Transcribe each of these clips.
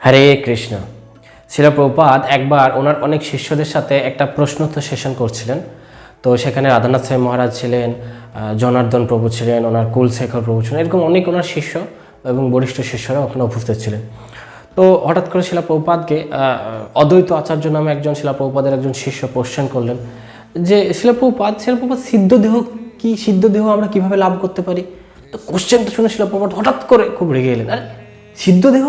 হরে কৃষ্ণ। শ্রীলা প্রভুপাদ একবার ওনার অনেক শিষ্যদের সাথে একটা প্রশ্নোত্তর সেশন করছিলেন। তো সেখানে রাধানাথ স্বামী মহারাজ ছিলেন, জনার্দন প্রভু ছিলেন, ওনার কুলশেখর প্রভু ছিলেন, এরকম অনেক ওনার শিষ্য এবং বরিষ্ঠ শিষ্যরা ওখানে উপস্থিত ছিলেন। তো হঠাৎ করে শ্রীলা প্রভুপাদকে অদ্বৈত আচার্য নামে একজন শ্রীলা প্রভুপাদের একজন শিষ্য কোশ্চেন করলেন যে শ্রীলা প্রভুপাদ সিদ্ধ দেহ কি, সিদ্ধ দেহ আমরা কিভাবে লাভ করতে পারি? তো কোশ্চেনটা শুনে শ্রীলা প্রভুপাদ হঠাৎ করে খুব রেগে এলেন। আরে সিদ্ধ দেহ,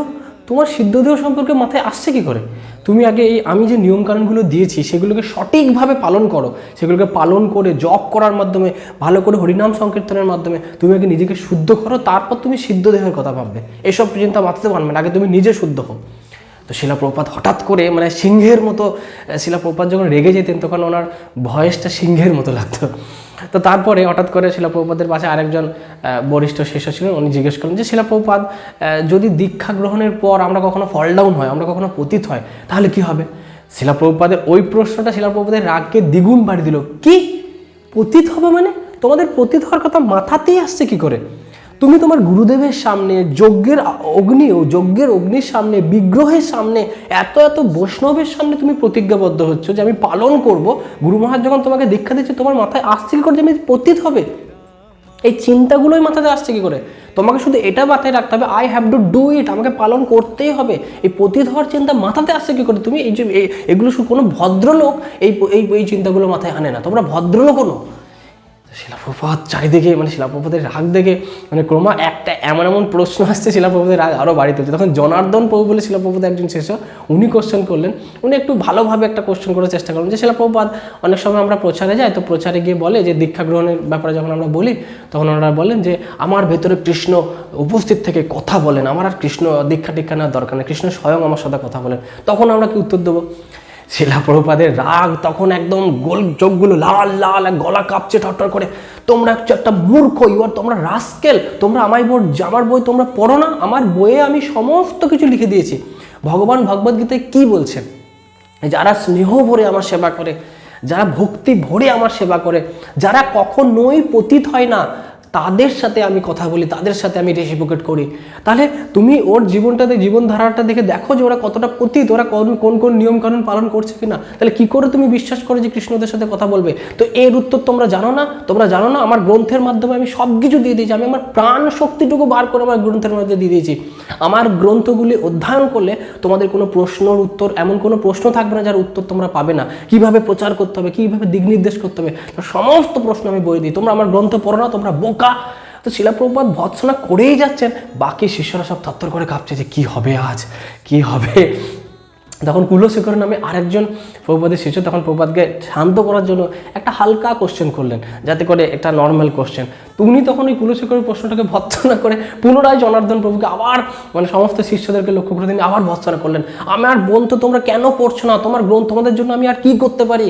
তোমার সিদ্ধ দেহ সম্পর্কে মাথায় আসছে কি করে? তুমি আগে এই আমি যে নিয়মকানুনগুলো দিয়েছি সেগুলোকে সঠিকভাবে পালন করো, সেগুলোকে পালন করে জপ করার মাধ্যমে, ভালো করে হরিনাম সংকীর্তনের মাধ্যমে তুমি আগে নিজেকে শুদ্ধ করো, তারপর তুমি সিদ্ধ দেহের কথা ভাববে। এসব চিন্তা মাথাতে পারবে না, আগে তুমি নিজে শুদ্ধ হও। তো শ্রীলা প্রভুপাদ হঠাৎ করে সিংহের মতো, শ্রীলা প্রভুপাদ যখন রেগে যেতেন তখন ওনার ভয়েসটা সিংহের মতো লাগতো। তো তারপরে হঠাৎ করে শ্রীলা প্রভুপাদের পাশে আরেকজন বরিষ্ঠ শিষ্য ছিলেন, উনি জিজ্ঞেস করলেন যে শ্রীলা প্রভুপাদ, যদি দীক্ষা গ্রহণের পর আমরা কখনো ফল ডাউন হয়, আমরা কখনো পতিত হয়, তাহলে কি হবে? শ্রীলা প্রভুপাদের ওই প্রশ্নটা শ্রীলা প্রভুপাদের রাগকে দ্বিগুণ বাড়িয়ে দিল। কি পতিত হবে মানে? তোমাদের পতিত হওয়ার কথা মাথাতেই আসছে কি করে? তুমি তোমার গুরুদেবের সামনে, যজ্ঞের অগ্নির সামনে, বিগ্রহের সামনে, এত এত বৈষ্ণবের সামনে তুমি প্রতিজ্ঞাবদ্ধ হচ্ছ যে আমি পালন করব। গুরু মহারাজ যখন তোমাকে দীক্ষা দিচ্ছে, তোমার মাথায় আসছে কি করে যে আমি পতিত হবে? এই চিন্তাগুলোই মাথাতে আসছে কি করে? তোমাকে শুধু এটা মাথায় রাখতে হবে, I have to do it, আমাকে পালন করতেই হবে। এই পতিত হওয়ার চিন্তা মাথাতে আসছে কি করে? তুমি এই যে এগুলো শুধু কোনো ভদ্রলোক এই চিন্তাগুলো মাথায় আনে না, তোমরা ভদ্রলোকও নও। শ্রীলা প্রভুপাদ চারিদিকে শ্রীলা প্রভুপাদের রাগ দেখে ক্রমা একটা এমন প্রশ্ন আসছে, শ্রীলা প্রভুপাদের রাগ আরও বাড়িতে হচ্ছে। তখন জনার্দন প্রভু বলে শ্রীলা প্রভুপাদ একজন শিষ্য, উনি কোশ্চেন করলেন। উনি একটু ভালোভাবে একটা কোশ্চেন করার চেষ্টা করলেন যে শ্রীলা প্রভুপাদ, অনেক সময় আমরা প্রচারে যাই, তো প্রচারে গিয়ে বলে যে দীক্ষা গ্রহণের ব্যাপারে যখন আমরা বলি, তখন ওনারা বলেন যে আমার ভেতরে কৃষ্ণ উপস্থিত থেকে কথা বলেন, আমার আর কৃষ্ণ দীক্ষা টিক্ষা নেওয়ার দরকার নেই, কৃষ্ণ স্বয়ং আমার সাথে কথা বলেন। তখন আমরা কি উত্তর দেবো? শ্রীলা প্রভুপাদের রাগ তখন একদম গোল, চোখগুলো লাল লাল, গলা কাঁপছে ঠট্টর করে। তোমরা একটা মূর্খ, তোমরা রাস্কেল, তোমরা আমার বই তোমরা পড়ো না? আমার বইয়ে আমি সমস্ত কিছু লিখে দিয়েছি। ভগবান ভগবদ্গীতায় কি বলছেন? যারা স্নেহ ভরে আমার সেবা করে, যারা ভক্তি ভরে আমার সেবা করে, যারা কখনোই পতিত হয় না, তাদের সাথে আমি কথা বলি, তাদের সাথে আমি রেসিপ্রোকেট করি। তাহলে তুমি ওর জীবনধারাটা দেখে দেখো যে ওরা কতটা পতিত, ওরা কোন কোন নিয়মকানুন পালন করছে কিনা। তাহলে কি করে তুমি বিশ্বাস করো যে কৃষ্ণদের সাথে কথা বলবে? তো এর উত্তর তোমরা জানো না। আমার গ্রন্থের মাধ্যমে আমি সব কিছু দিয়ে দিয়েছি, আমি আমার প্রাণ শক্তিটুকু বার করে আমার গ্রন্থের মধ্যে দিয়ে দিয়েছি। আমার গ্রন্থগুলি অধ্যয়ন করলে তোমাদের কোনো প্রশ্নের উত্তর, এমন কোনো প্রশ্ন থাকবে না যার উত্তর তোমরা পাবে না। কিভাবে প্রচার করতে হবে, কিভাবে দিক নির্দেশ করতে হবে, সমস্ত প্রশ্ন আমি বই দিই। তোমরা আমার গ্রন্থ পড়ো না, তোমরা বোকা। তো শ্রীলা প্রভুপাদ ভৎসনা করেই যাচ্ছেন, বাকি শিষ্যরা সব থরথর করে কাঁপছে যে কি হবে আজ, কি হবে। তখন কুলশেখর নামে আরেকজন প্রভুপাদের শিষ্য তখন প্রভুপাদকে শান্ত করার জন্য একটা হালকা কোশ্চেন করলেন, যাতে করে একটা নর্মাল কোশ্চেন। উনি তখন ওই কুলশেখরের প্রশ্নটাকে ভৎসনা করে পুনরায় জনার্দন প্রভুকে আবার সমস্ত শিষ্যদেরকে লক্ষ্য করে তিনি আবার ভৎসনা করলেন। আমার গ্রন্থ তোমরা কেন পড়ছো না? তোমার গ্রন্থ, তোমাদের জন্য আমি আর কি করতে পারি?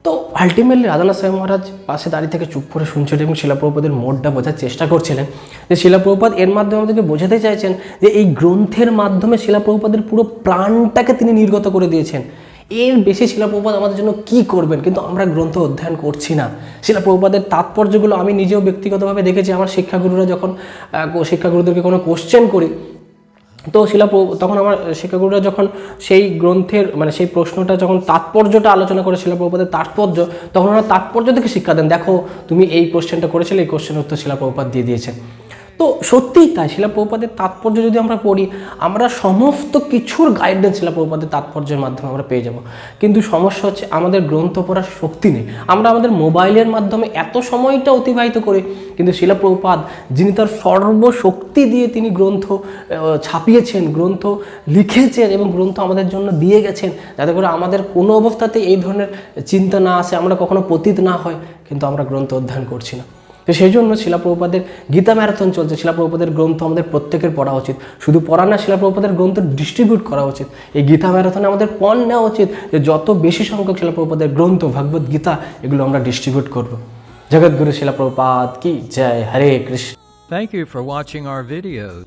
তো আলটিমেটলি রাধানাথ স্বামী মহারাজ পাশে দাঁড়িয়ে থেকে চুপ করে শুনছিলেন এবং শ্রীলা প্রভুপাদের মোডটা বোঝার চেষ্টা করছিলেন। যে শ্রীলা প্রভুপাদ এর মাধ্যমে আমাদেরকে বোঝাতে চাইছেন যে এই গ্রন্থের মাধ্যমে শ্রীলা প্রভুপাদের পুরো প্রাণটাকে তিনি নির্গত করে দিয়েছেন। এর বেশি শ্রীলা প্রভুপাদ আমাদের জন্য কি করবেন? কিন্তু আমরা গ্রন্থ অধ্যয়ন করছি না। শ্রীলা প্রভুপাদের তাৎপর্যগুলো আমি নিজেও ব্যক্তিগতভাবে দেখেছি। আমার শিক্ষাগুরুদেরকে কোনো কোশ্চেন করি, তো তখন আমার শিক্ষাগুরুরা যখন সেই গ্রন্থের সেই প্রশ্নটা যখন তাৎপর্যটা আলোচনা করে শ্রীলা প্রভুপাদের তাৎপর্য, তখন ওরা তাৎপর্য থেকে শিক্ষা দেন। দেখো তুমি এই কোশ্চেনটা করেছিলে, এই কোশ্চেনের উত্তর শ্রীলা প্রভুপাদ দিয়ে দিয়েছেন। তো সত্যিই তাই, শ্রীলা প্রভুপাদের তাৎপর্য যদি আমরা পড়ি, আমরা সমস্ত কিছুর গাইডেন্স শ্রীলা প্রভুপাদের তাৎপর্যের মাধ্যমে আমরা পেয়ে যাব। কিন্তু সমস্যা হচ্ছে আমাদের গ্রন্থ পড়ার শক্তি নেই। আমরা আমাদের মোবাইলের মাধ্যমে এত সময়টা অতিবাহিত করি, কিন্তু শ্রীলা প্রভুপাদ যিনি তার সর্বশক্তি দিয়ে তিনি গ্রন্থ ছাপিয়েছেন, গ্রন্থ লিখেছেন এবং গ্রন্থ আমাদের জন্য দিয়ে গেছেন, যাতে করে আমাদের কোনো অবস্থাতে এই ধরনের চিন্তা না আসে, আমরা কখনো পতিত না হয়। কিন্তু আমরা গ্রন্থ অধ্যয়ন করছি না। তো সেই জন্য শ্রীলা প্রভুপাদের গীতা ম্যারাথন চলছে। শ্রীলা প্রভুপাদের গ্রন্থ আমাদের প্রত্যেকের পড়া উচিত। শুধু পড়া না, শ্রীলা প্রভুপাদের গ্রন্থ ডিস্ট্রিবিউট করা উচিত। এই গীতা ম্যারাথনে আমাদের পণ নেওয়া উচিত যে যত বেশি সংখ্যক শ্রীলা প্রভুপাদের গ্রন্থ, ভগবদ গীতা, এগুলো আমরা ডিস্ট্রিবিউট করব। জগৎগুরু শ্রীলা প্রভুপাদ কি জয়। হরে Krishna. Thank you for watching our videos.